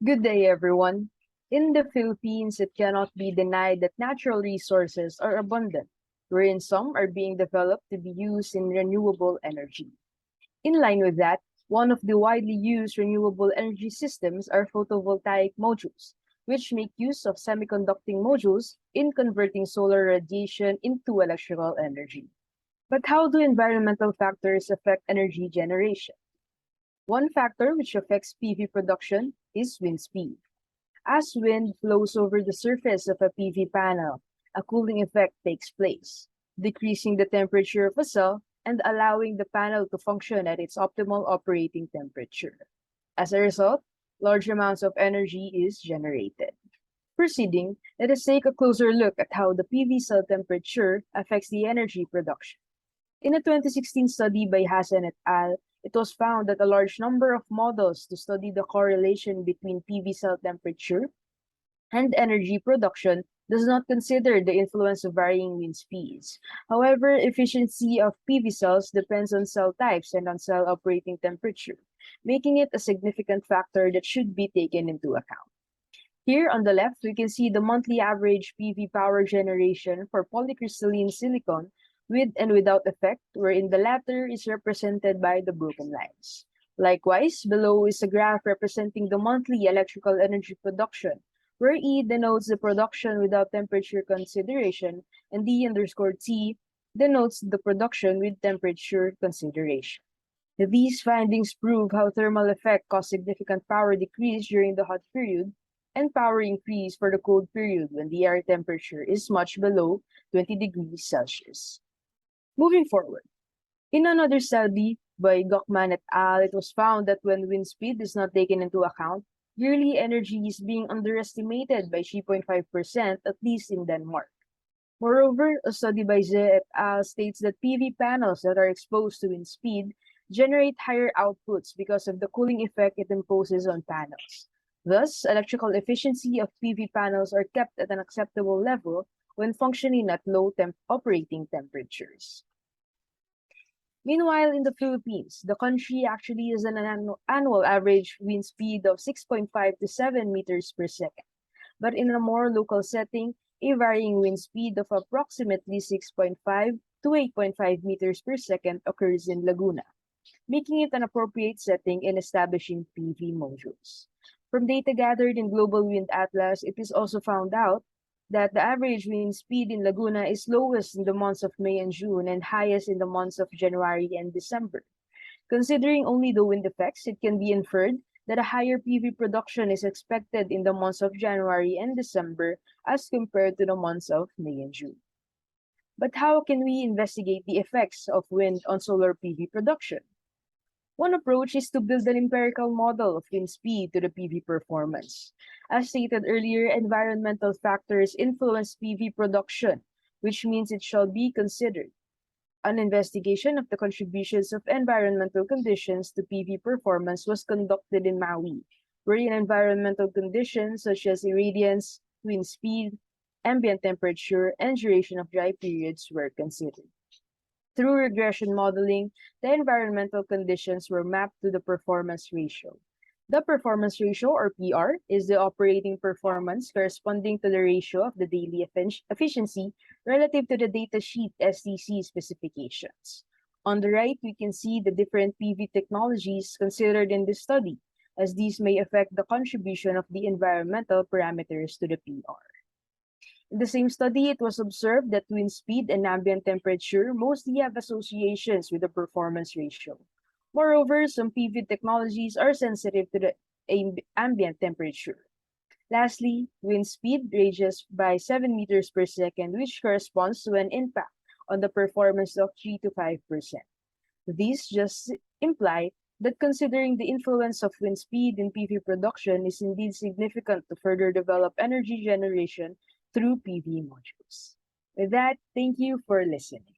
Good day, everyone. In the Philippines, it cannot be denied that natural resources are abundant, wherein some are being developed to be used in renewable energy. In line with that, one of the widely used renewable energy systems are photovoltaic modules, which make use of semiconducting modules in converting solar radiation into electrical energy. But how do environmental factors affect energy generation? One factor which affects PV production is wind speed. As wind flows over the surface of a PV panel, a cooling effect takes place, decreasing the temperature of a cell and allowing the panel to function at its optimal operating temperature. As a result, large amounts of energy is generated. Proceeding, let us take a closer look at how the PV cell temperature affects the energy production. In a 2016 study by Hassan et al., it was found that a large number of models to study the correlation between PV cell temperature and energy production does not consider the influence of varying wind speeds. However, efficiency of PV cells depends on cell types and on cell operating temperature, making it a significant factor that should be taken into account. Here on the left, we can see the monthly average PV power generation for polycrystalline silicon with and without effect, wherein the latter is represented by the broken lines. Likewise, below is a graph representing the monthly electrical energy production, where E denotes the production without temperature consideration, and D_T denotes the production with temperature consideration. These findings prove how thermal effect cause significant power decrease during the hot period and power increase for the cold period when the air temperature is much below 20 degrees Celsius. Moving forward, in another study by Gockman et al., it was found that when wind speed is not taken into account, yearly energy is being underestimated by 3.5%, at least in Denmark. Moreover, a study by Ze et al. States that PV panels that are exposed to wind speed generate higher outputs because of the cooling effect it imposes on panels. Thus, electrical efficiency of PV panels are kept at an acceptable level when functioning at low operating temperatures. Meanwhile, in the Philippines, the country actually has an annual average wind speed of 6.5 to 7 meters per second. But in a more local setting, a varying wind speed of approximately 6.5 to 8.5 meters per second occurs in Laguna, making it an appropriate setting in establishing PV modules. From data gathered in Global Wind Atlas, it is also found out that the average wind speed in Laguna is lowest in the months of May and June and highest in the months of January and December. Considering only the wind effects, it can be inferred that a higher PV production is expected in the months of January and December as compared to the months of May and June. But how can we investigate the effects of wind on solar PV production? One approach is to build an empirical model of wind speed to the PV performance. As stated earlier, environmental factors influence PV production, which means it shall be considered. An investigation of the contributions of environmental conditions to PV performance was conducted in Maui, wherein environmental conditions such as irradiance, wind speed, ambient temperature, and duration of dry periods were considered. Through regression modeling, the environmental conditions were mapped to the performance ratio. The performance ratio, or PR, is the operating performance corresponding to the ratio of the daily efficiency relative to the datasheet STC specifications. On the right, we can see the different PV technologies considered in this study, as these may affect the contribution of the environmental parameters to the PR. In the same study, it was observed that wind speed and ambient temperature mostly have associations with the performance ratio. Moreover, some PV technologies are sensitive to the ambient temperature. Lastly, wind speed ranges by 7 meters per second, which corresponds to an impact on the performance of 3 to 5%. These just imply that considering the influence of wind speed in PV production is indeed significant to further develop energy generation through PV modules. With that, thank you for listening.